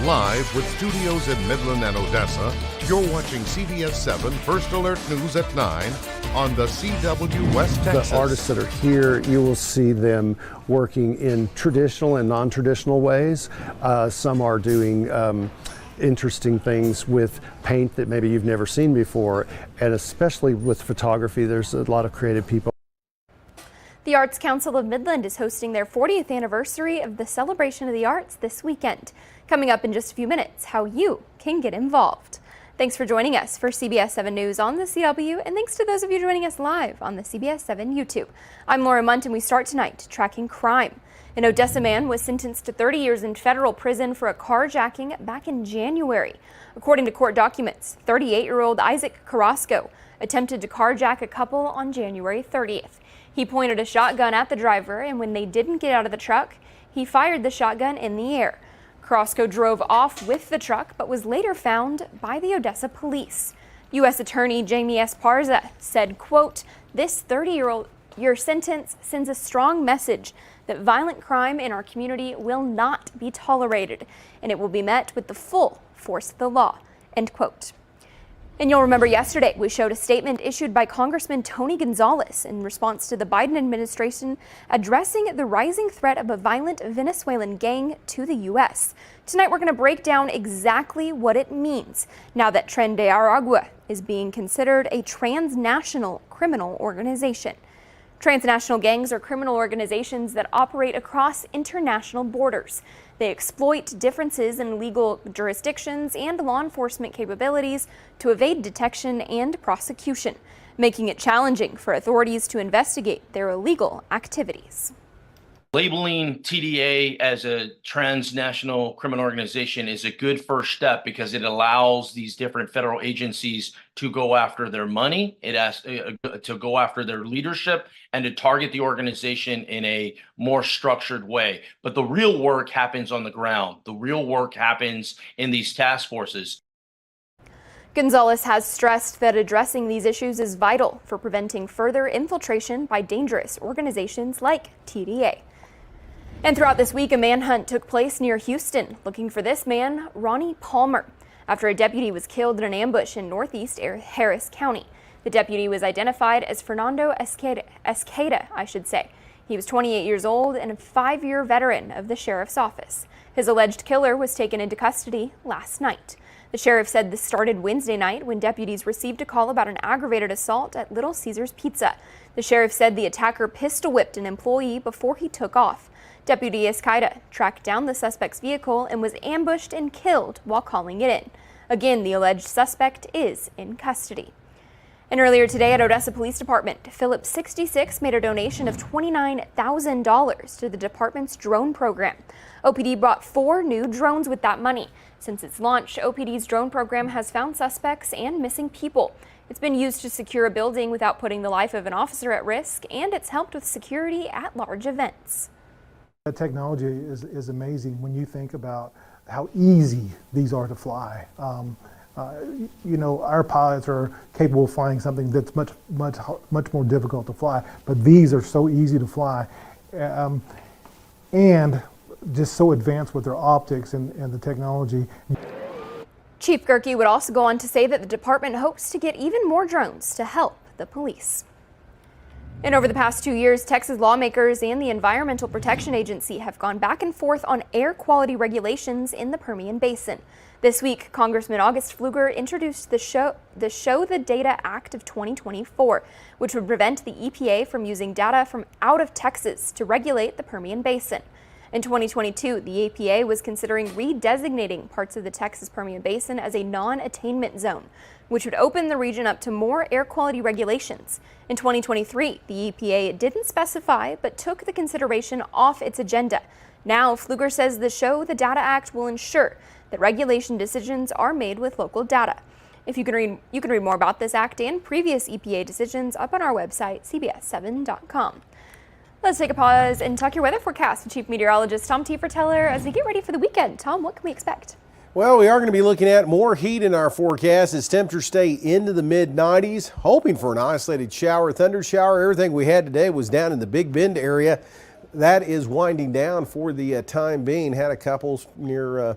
Live with studios in Midland and Odessa, you're watching CBS7 First Alert News at 9 on the CW West Texas. The artists that are here, you will see them working in traditional and non-traditional ways. Some are doing interesting things with paint that maybe you've never seen before, and especially with photography, there's a lot of creative people. The Arts Council of Midland is hosting their 40th anniversary of the Celebration of the Arts this weekend. Coming up in just a few minutes, how you can get involved. Thanks for joining us for CBS7 News on the CW, and thanks to those of you joining us live on the CBS7 YouTube. I'm Laura Munt, and we start tonight tracking crime. An Odessa man was sentenced to 30 years in federal prison for a carjacking back in January. According to court documents, 38-year-old Isaac Carrasco attempted to carjack a couple on January 30th. He pointed a shotgun at the driver, and when they didn't get out of the truck, he fired the shotgun in the air. Carrasco drove off with the truck, but was later found by the Odessa police. U.S. Attorney Jamie Esparza said, quote, "This 30-year sentence sends a strong message that violent crime in our community will not be tolerated, and it will be met with the full force of the law," end quote. And you'll remember yesterday we showed a statement issued by Congressman Tony Gonzalez in response to the Biden administration addressing the rising threat of a violent Venezuelan gang to the U.S. Tonight we're going to break down exactly what it means now that Tren de Aragua is being considered a transnational criminal organization. Transnational gangs are criminal organizations that operate across international borders. They exploit differences in legal jurisdictions and law enforcement capabilities to evade detection and prosecution, making it challenging for authorities to investigate their illegal activities. Labeling TDA as a transnational criminal organization is a good first step because it allows these different federal agencies to go after their money, it has to go after their leadership, and to target the organization in a more structured way. But the real work happens on the ground. The real work happens in these task forces. Gonzalez has stressed that addressing these issues is vital for preventing further infiltration by dangerous organizations like TDA. And throughout this week, a manhunt took place near Houston, looking for this man, Ronnie Palmer, after a deputy was killed in an ambush in northeast Harris County. The deputy was identified as Fernando Esqueda. He was 28 years old and a 5-year veteran of the sheriff's office. His alleged killer was taken into custody last night. The sheriff said this started Wednesday night when deputies received a call about an aggravated assault at Little Caesars Pizza. The sheriff said the attacker pistol whipped an employee before he took off. Deputy Esqueda tracked down the suspect's vehicle and was ambushed and killed while calling it in. Again, the alleged suspect is in custody. And earlier today at Odessa Police Department, Phillips 66 made a donation of $29,000 to the department's drone program. OPD bought 4 new drones with that money. Since its launch, OPD's drone program has found suspects and missing people. It's been used to secure a building without putting the life of an officer at risk, and it's helped with security at large events. That technology is amazing when you think about how easy these are to fly. You know, our pilots are capable of flying something that's much more difficult to fly, but these are so easy to fly, and just so advanced with their optics and the technology. Chief Gerke would also go on to say that the department hopes to get even more drones to help the police. And over the past 2 years, Texas lawmakers and the Environmental Protection Agency have gone back and forth on air quality regulations in the Permian Basin. This week, Congressman August Pfluger introduced the Show the Data Act of 2024, which would prevent the EPA from using data from out of Texas to regulate the Permian Basin. In 2022, the EPA was considering redesignating parts of the Texas Permian Basin as a non-attainment zone, which would open the region up to more air quality regulations. In 2023, the EPA didn't specify, but took the consideration off its agenda. Now, Pfluger says the Show the Data Act will ensure that regulation decisions are made with local data. If you can read more about this act and previous EPA decisions up on our website, CBS7.com. Let's take a pause and talk your weather forecast with Chief Meteorologist Tom Tieferteller as we get ready for the weekend. Tom, what can we expect? Well, we are going to be looking at more heat in our forecast as temperatures stay into the mid-90s, hoping for an isolated shower, thunder shower. Everything we had today was down in the Big Bend area. That is winding down for the time being. Had a couple near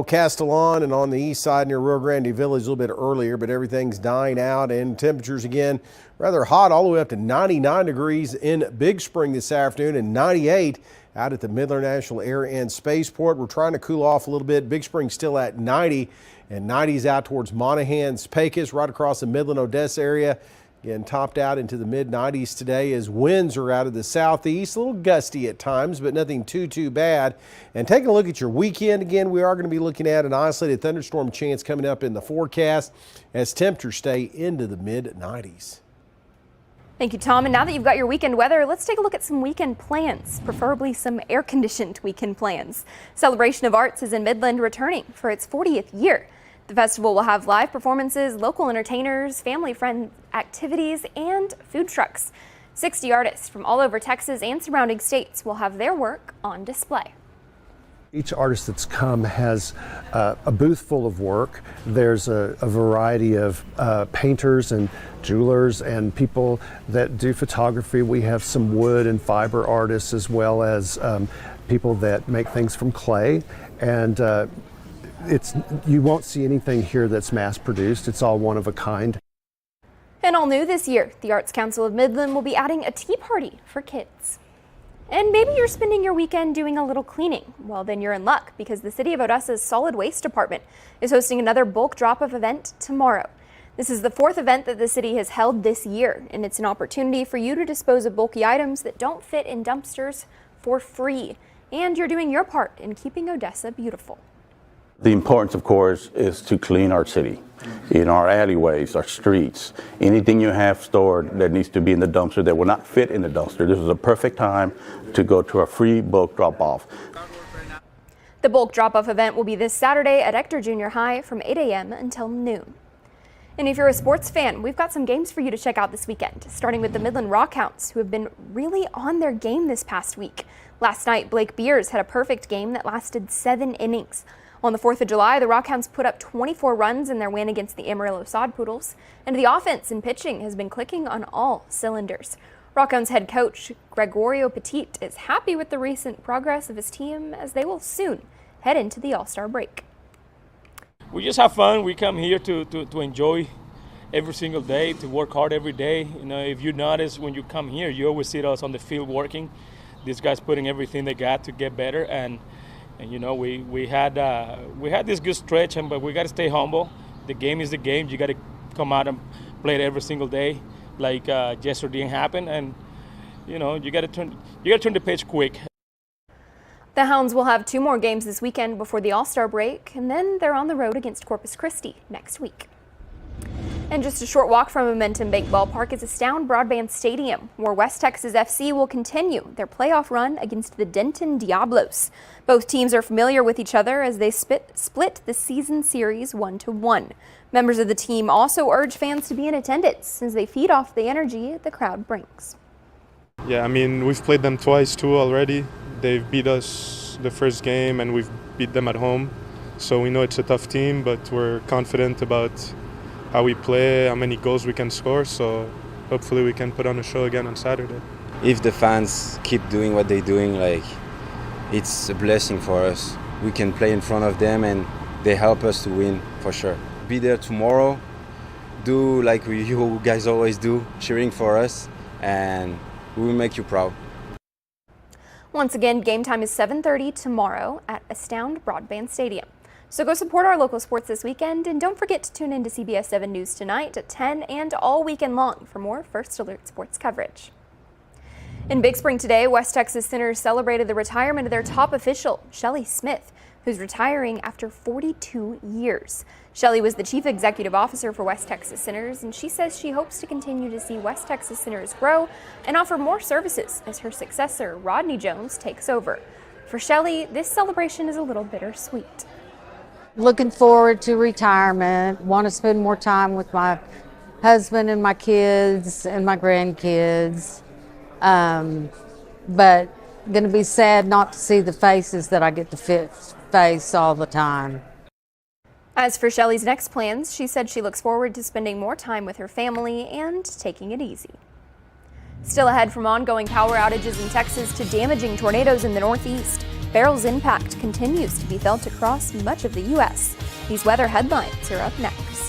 Castellon and on the east side near Rio Grande Village a little bit earlier, but everything's dying out and temperatures again rather hot, all the way up to 99 degrees in Big Spring this afternoon and 98 out at the Midland National Air and Spaceport. We're trying to cool off a little bit. Big Spring still at 90 and 90s out towards Monahans, Pecos, right across the Midland Odessa area. Again, topped out into the mid-90s today as winds are out of the southeast. A little gusty at times, but nothing too bad. And taking a look at your weekend, again, we are going to be looking at an isolated thunderstorm chance coming up in the forecast as temperatures stay into the mid-90s. Thank you, Tom. And now that you've got your weekend weather, let's take a look at some weekend plans, preferably some air-conditioned weekend plans. Celebration of Arts is in Midland, returning for its 40th year. The festival will have live performances, local entertainers, family-friend activities, and food trucks. 60 artists from all over Texas and surrounding states will have their work on display. Each artist that's come has a booth full of work. There's a variety of painters and jewelers and people that do photography. We have some wood and fiber artists, as well as people that make things from clay. And you won't see anything here that's mass produced. It's all one of a kind. And all new this year, the Arts Council of Midland will be adding a tea party for kids. And maybe you're spending your weekend doing a little cleaning. Well, then you're in luck, because the City of Odessa's Solid Waste Department is hosting another bulk drop-off event tomorrow. This is the 4th event that the city has held this year, and it's an opportunity for you to dispose of bulky items that don't fit in dumpsters for free. And you're doing your part in keeping Odessa beautiful. The importance, of course, is to clean our city, in our alleyways, our streets, anything you have stored that needs to be in the dumpster that will not fit in the dumpster. This is a perfect time to go to a free bulk drop-off. The bulk drop-off event will be this Saturday at Ector Junior High from 8 a.m. until noon. And if you're a sports fan, we've got some games for you to check out this weekend, starting with the Midland Rockhounds, who have been really on their game this past week. Last night, Blake Beers had a perfect game that lasted 7 innings. On the 4th of July, the Rockhounds put up 24 runs in their win against the Amarillo Sod Poodles, and the offense and pitching has been clicking on all cylinders. Rockhounds head coach Gregorio Petit is happy with the recent progress of his team, as they will soon head into the All-Star break. We just have fun. We come here to enjoy every single day, to work hard every day. You know, if you notice when you come here, you always see us on the field working. These guys putting everything they got to get better, and you know, we had this good stretch, but we got to stay humble. The game is the game. You got to come out and play it every single day, like yesterday didn't happen. And you know, you got to turn the page quick. The Hounds will have 2 more games this weekend before the All-Star break, and then they're on the road against Corpus Christi next week. And just a short walk from Momentum Bank Ballpark is Astound Broadband Stadium, where West Texas FC will continue their playoff run against the Denton Diablos. Both teams are familiar with each other as they split the season series 1-1. Members of the team also urge fans to be in attendance as they feed off the energy the crowd brings. Yeah, I mean, we've played them twice too already. They've beat us the first game and we've beat them at home. So we know it's a tough team, but we're confident about how we play, how many goals we can score, so hopefully we can put on a show again on Saturday. If the fans keep doing what they're doing, it's a blessing for us. We can play in front of them and they help us to win for sure. Be there tomorrow, do like you guys always do, cheering for us, and we will make you proud. Once again, game time is 7:30 tomorrow at Astound Broadband Stadium. So go support our local sports this weekend, and don't forget to tune in to CBS7 News tonight at 10 and all weekend long for more First Alert sports coverage. In Big Spring today, West Texas Sinners celebrated the retirement of their top official, Shelly Smith, who's retiring after 42 years. Shelly was the chief executive officer for West Texas Sinners, and she says she hopes to continue to see West Texas Sinners grow and offer more services as her successor, Rodney Jones, takes over. For Shelly, this celebration is a little bittersweet. Looking forward to retirement, want to spend more time with my husband and my kids and my grandkids, but going to be sad not to see the faces that I get to face all the time. As for Shelly's next plans, she said she looks forward to spending more time with her family and taking it easy. Still ahead, from ongoing power outages in Texas to damaging tornadoes in the Northeast, Beryl's impact continues to be felt across much of the U.S. These weather headlines are up next.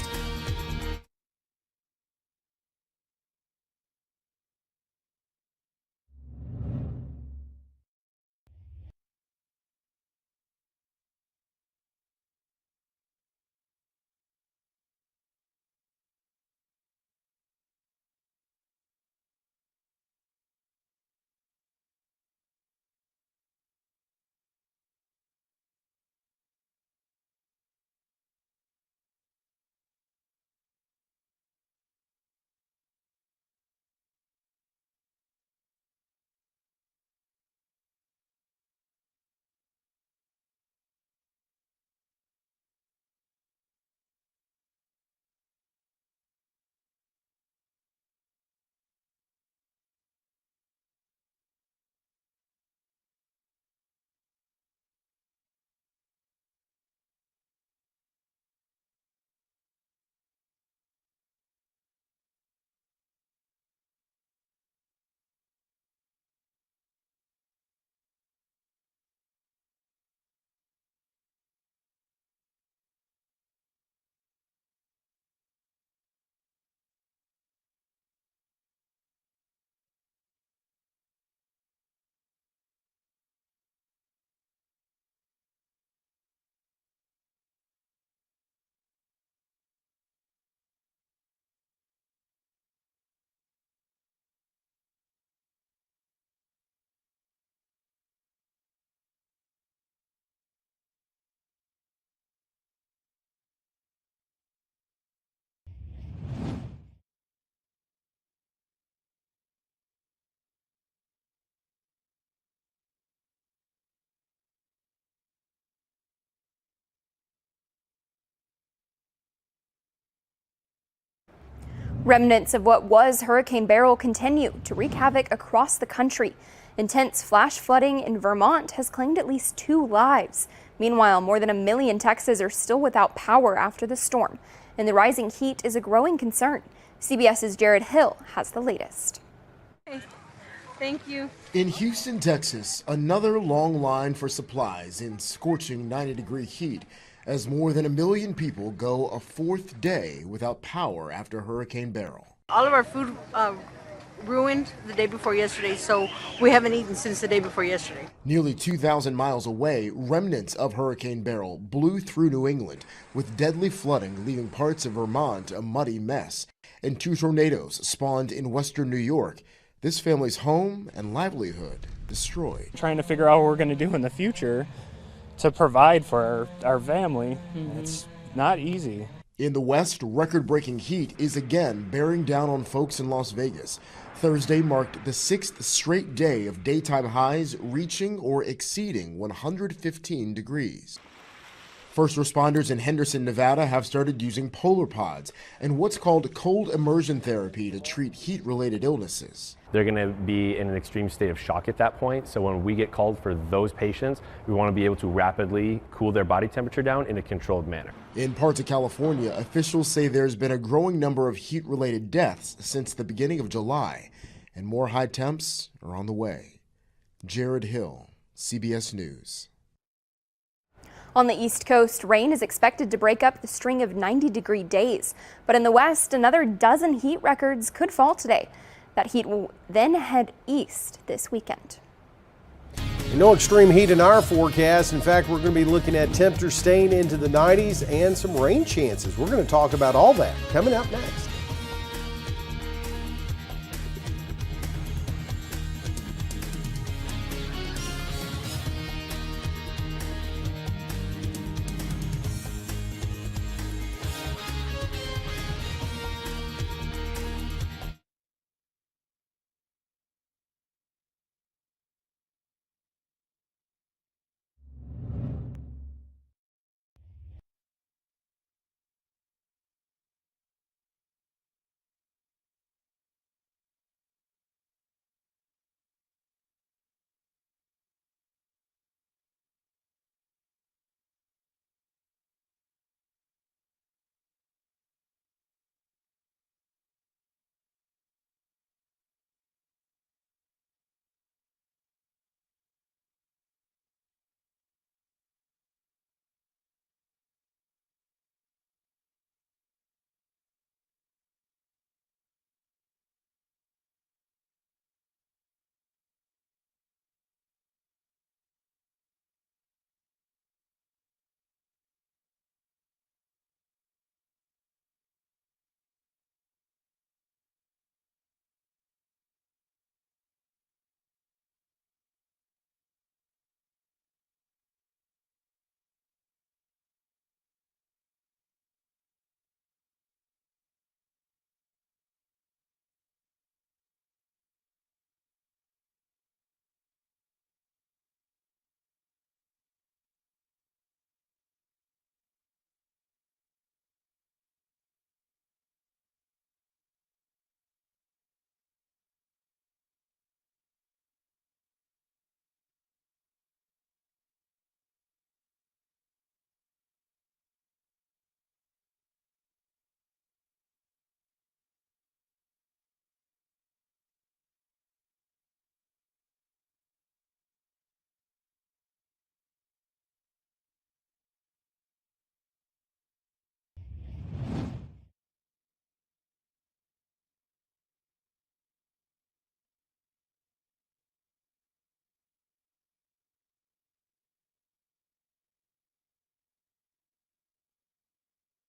Remnants of what was Hurricane Beryl continue to wreak havoc across the country. Intense flash flooding in Vermont has claimed at least 2 lives. Meanwhile, more than 1 million Texans are still without power after the storm, and the rising heat is a growing concern. CBS's Jared Hill has the latest. Thank you. In Houston, Texas, another long line for supplies in scorching 90-degree heat as more than 1 million people go a 4th day without power after Hurricane Beryl. All of our food ruined the day before yesterday, so we haven't eaten since the day before yesterday. Nearly 2,000 miles away, remnants of Hurricane Beryl blew through New England, with deadly flooding leaving parts of Vermont a muddy mess. And 2 tornadoes spawned in western New York. This family's home and livelihood destroyed. Trying to figure out what we're going to do in the future to provide for our family. It's not easy. In the West, record-breaking heat is again bearing down on folks in Las Vegas. Thursday marked the 6th straight day of daytime highs reaching or exceeding 115 degrees. First responders in Henderson, Nevada have started using polar pods and what's called cold immersion therapy to treat heat-related illnesses. They're going to be in an extreme state of shock at that point. So when we get called for those patients, we want to be able to rapidly cool their body temperature down in a controlled manner. In parts of California, officials say there's been a growing number of heat-related deaths since the beginning of July, and more high temps are on the way. Jared Hill, CBS News. On the East Coast, rain is expected to break up the string of 90-degree days. But in the West, another dozen heat records could fall today. That heat will then head east this weekend. No extreme heat in our forecast. In fact, we're going to be looking at temperatures staying into the 90s and some rain chances. We're going to talk about all that coming up next.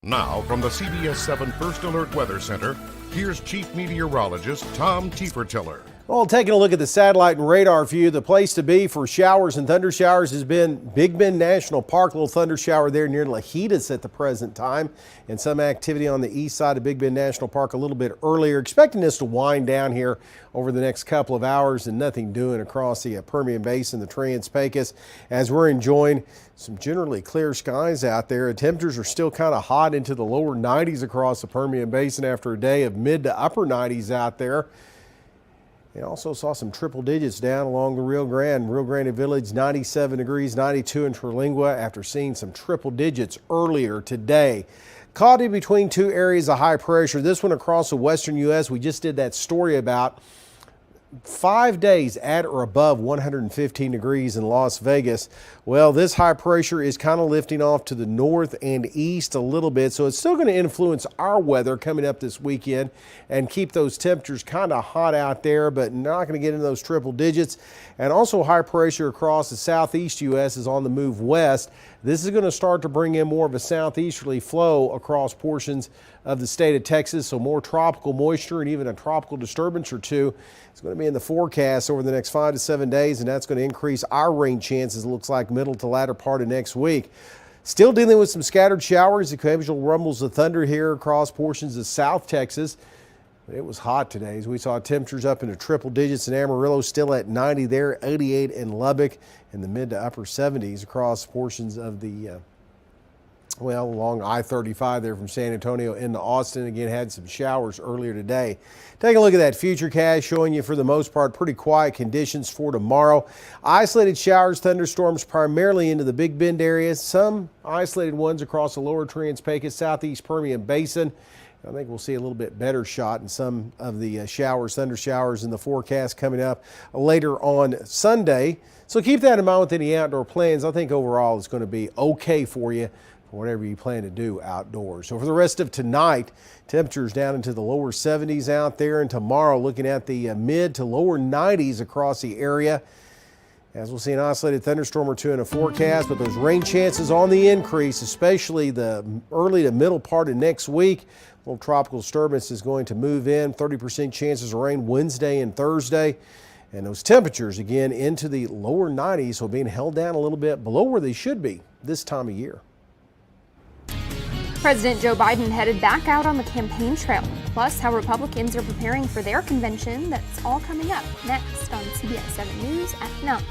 Now, from the CBS7 First Alert Weather Center, here's Chief Meteorologist Tom Tiefertiller. Well, taking a look at the satellite and radar view, the place to be for showers and thunder showers has been Big Bend National Park. A little thunder shower there near Lajitas at the present time, and some activity on the east side of Big Bend National Park a little bit earlier. Expecting this to wind down here over the next couple of hours, and nothing doing across the Permian Basin, the Trans-Pecos, as we're enjoying some generally clear skies out there. Temperatures are still kind of hot into the lower 90s across the Permian Basin after a day of mid to upper 90s out there. And also saw some triple digits down along the Rio Grande Village, 97 degrees, 92 in Terlingua after seeing some triple digits earlier today. Caught in between two areas of high pressure. This one across the western U.S. we just did that story about. 5 days at or above 115 degrees in Las Vegas. Well, this high pressure is kind of lifting off to the north and east a little bit, so it's still going to influence our weather coming up this weekend and keep those temperatures kind of hot out there, but not going to get into those triple digits. And also high pressure across the southeast U.S. is on the move west. This is going to start to bring in more of a southeasterly flow across portions of the state of Texas, so more tropical moisture and even a tropical disturbance or two is going to be in the forecast over the next 5 to 7 days, and that's going to increase our rain chances, it looks like, middle to latter part of next week. Still dealing with some scattered showers, occasional rumbles of thunder here across portions of South Texas. But it was hot today as we saw temperatures up into triple digits in Amarillo, still at 90 there, 88 in Lubbock, in the mid to upper 70s across portions of the along I-35 there from San Antonio into Austin. Again, had some showers earlier today. Take a look at that futurecast showing you, for the most part, pretty quiet conditions for tomorrow. Isolated showers, thunderstorms primarily into the Big Bend area. Some isolated ones across the lower Trans-Pecos, southeast Permian Basin. I think we'll see a little bit better shot in some of the showers, thunder showers in the forecast coming up later on Sunday. So keep that in mind with any outdoor plans. I think overall it's going to be okay for you, whatever you plan to do outdoors. So for the rest of tonight, temperatures down into the lower 70s out there, and tomorrow looking at the mid to lower 90s across the area. As we'll see an isolated thunderstorm or two in a forecast, but those rain chances on the increase, especially the early to middle part of next week. A little tropical disturbance is going to move in, 30% chances of rain Wednesday and Thursday. And those temperatures again into the lower 90s, so being held down a little bit below where they should be this time of year. President Joe Biden headed back out on the campaign trail, plus how Republicans are preparing for their convention. That's all coming up next on CBS 7 News at 9.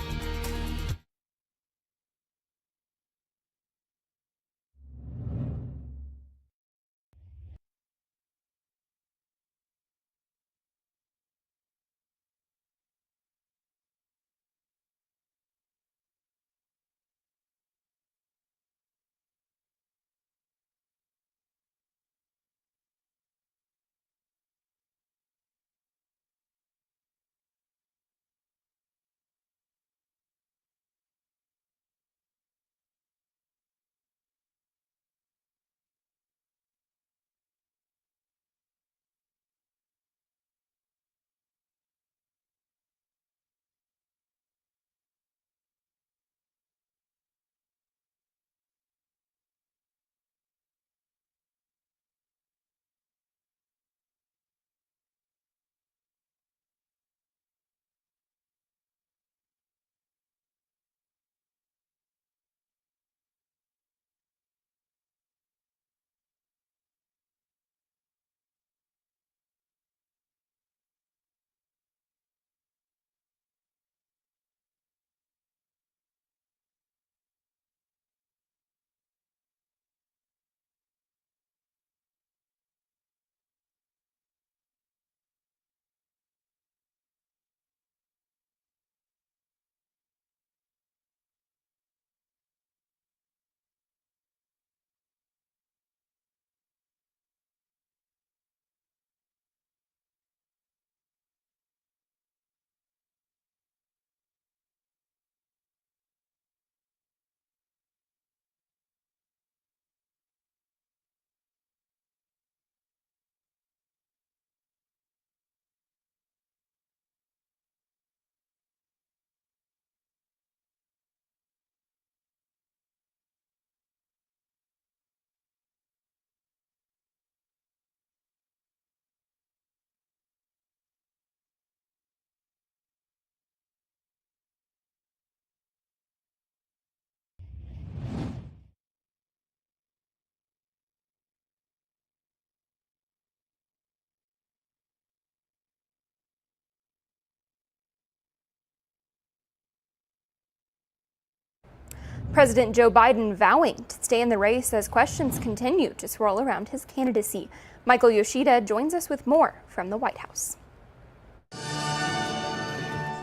President Joe Biden vowing to stay in the race as questions continue to swirl around his candidacy. Michael Yoshida joins us with more from the White House.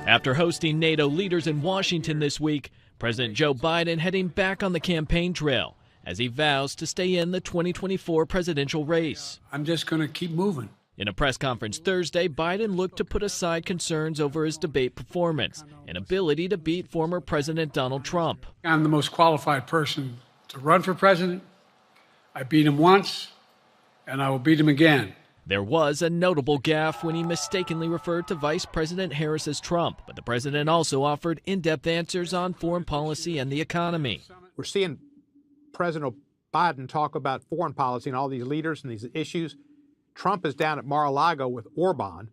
After hosting NATO leaders in Washington this week, President Joe Biden heading back on the campaign trail as he vows to stay in the 2024 presidential race. I'm just going to keep moving. In a press conference Thursday, Biden looked to put aside concerns over his debate performance and ability to beat former President Donald Trump. I'm the most qualified person to run for president. I beat him once, and I will beat him again. There was a notable gaffe when he mistakenly referred to Vice President Harris as Trump, but the president also offered in-depth answers on foreign policy and the economy. We're seeing President Biden talk about foreign policy and all these leaders and these issues. Trump is down at Mar-a-Lago with Orban,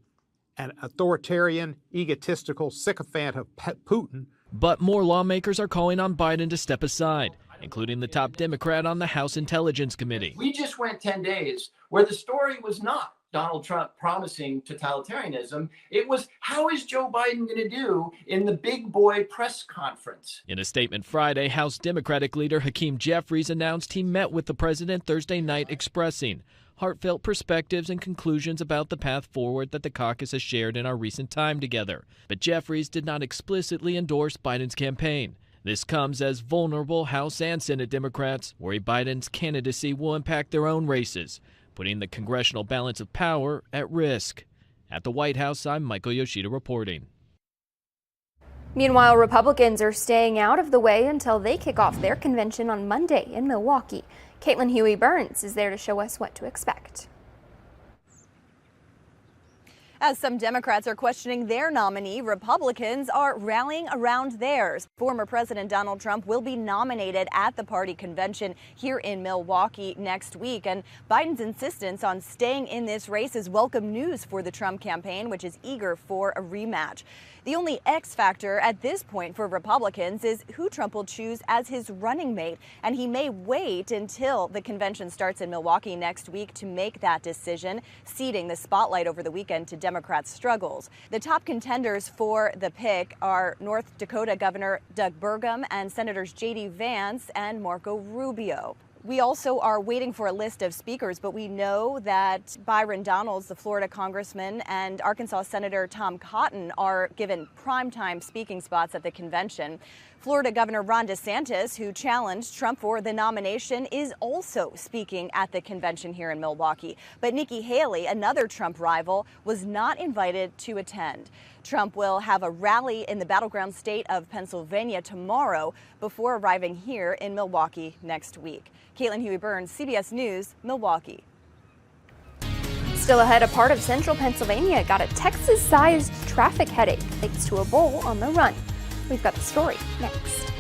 an authoritarian, egotistical sycophant of Putin. But more lawmakers are calling on Biden to step aside, including the top Democrat on the House Intelligence Committee. We just went 10 days where the story was not Donald Trump promising totalitarianism. It was, how is Joe Biden going to do in the big boy press conference? In a statement Friday, House Democratic leader Hakeem Jeffries announced he met with the president Thursday night, expressing heartfelt perspectives and conclusions about the path forward that the caucus has shared in our recent time together. But Jeffries did not explicitly endorse Biden's campaign. This comes as vulnerable House and Senate Democrats worry Biden's candidacy will impact their own races, putting the congressional balance of power at risk. At the White House, I'm Michael Yoshida reporting. Meanwhile, Republicans are staying out of the way until they kick off their convention on Monday in Milwaukee. Caitlin Huey-Burns is there to show us what to expect. As some Democrats are questioning their nominee, Republicans are rallying around theirs. Former President Donald Trump will be nominated at the party convention here in Milwaukee next week. And Biden's insistence on staying in this race is welcome news for the Trump campaign, which is eager for a rematch. The only X factor at this point for Republicans is who Trump will choose as his running mate, and he may wait until the convention starts in Milwaukee next week to make that decision, ceding the spotlight over the weekend to Democrats' struggles. The top contenders for the pick are North Dakota Governor Doug Burgum and Senators J.D. Vance and Marco Rubio. We also are waiting for a list of speakers, but we know that Byron Donalds, the Florida congressman, and Arkansas Senator Tom Cotton are given primetime speaking spots at the convention. Florida Governor Ron DeSantis, who challenged Trump for the nomination, is also speaking at the convention here in Milwaukee. But Nikki Haley, another Trump rival, was not invited to attend. Trump will have a rally in the battleground state of Pennsylvania tomorrow before arriving here in Milwaukee next week. Caitlin Huey-Burns, CBS News, Milwaukee. Still ahead, a part of central Pennsylvania got a Texas-sized traffic headache thanks to a bull on the run. We've got the story next.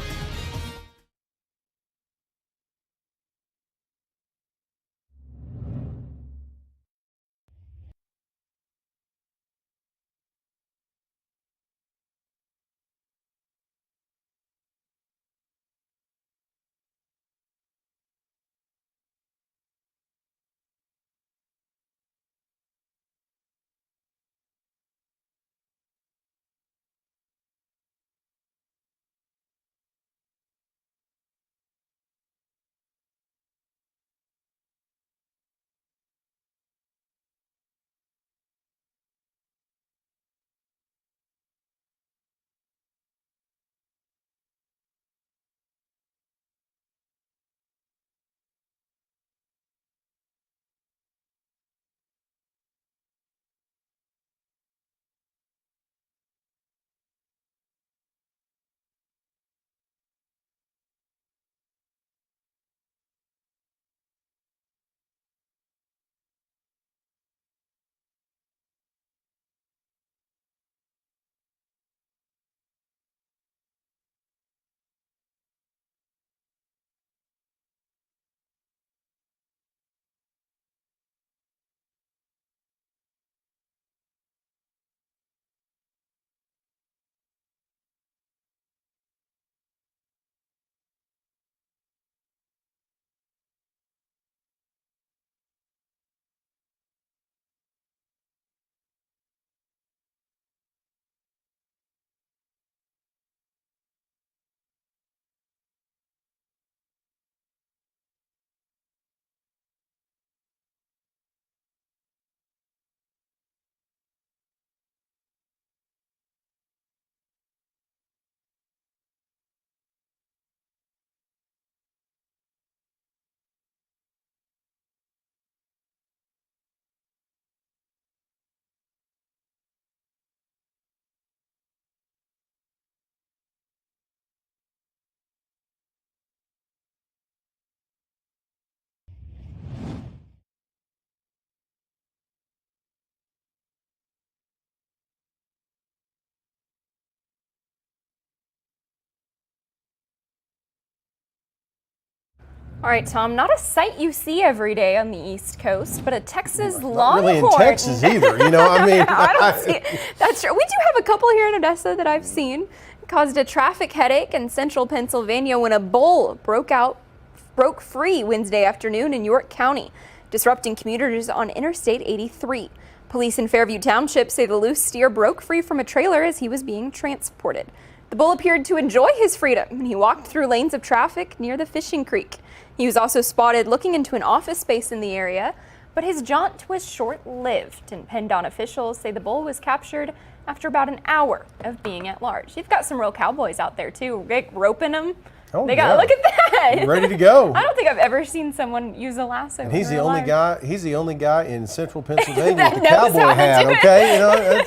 All right, Tom, not a sight you see every day on the East Coast, but a Texas Longhorn. Not really in Texas either, you know, I mean. I don't see it. That's true. We do have a couple here in Odessa that I've seen. It caused a traffic headache in central Pennsylvania when a bull broke free Wednesday afternoon in York County, disrupting commuters on Interstate 83. Police in Fairview Township say the loose steer broke free from a trailer as he was being transported. The bull appeared to enjoy his freedom and he walked through lanes of traffic near the fishing creek. He was also spotted looking into an office space in the area, but his jaunt was short-lived, and PennDOT officials say the bull was captured after about an hour of being at large. You've got some real cowboys out there too, Rick, roping them. Oh, they got, look at that. Ready to go. I don't think I've ever seen someone use a lasso. And he's in the real only life. guy. He's the only guy in central Pennsylvania That with the knows cowboy how to hat. do it. Okay, you know.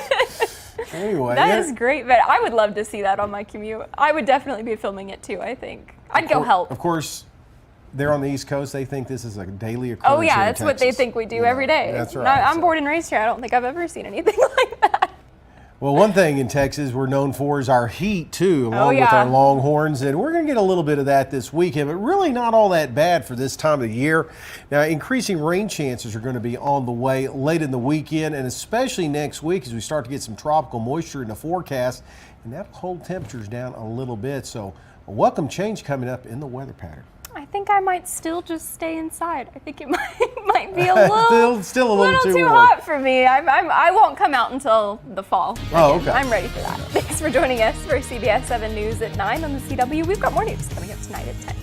Anyway, That is great, but I would love to see that on my commute. I would definitely be filming it too, I think. I'd go help. Of course, they're on the East Coast. They think this is a daily occurrence. Oh yeah, here in that's what they Texas. think we do every day. That's right. I'm So- born and raised here. I don't think I've ever seen anything like that. Well, one thing in Texas we're known for is our heat too, along with yeah. our Longhorns, and we're going to get a little bit of that this weekend, but really not all that bad for this time of the year. Now, increasing rain chances are going to be on the way late in the weekend, and especially next week as we start to get some tropical moisture in the forecast, and that'll hold temperatures down a little bit. So, a welcome change coming up in the weather pattern. I think I might still just stay inside. I think it might be a little, still a little too warm. hot for me. I won't come out until the fall. Oh, okay. I'm ready for that. Thanks for joining us for CBS 7 News at 9 on the CW. We've got more news coming up tonight at 10.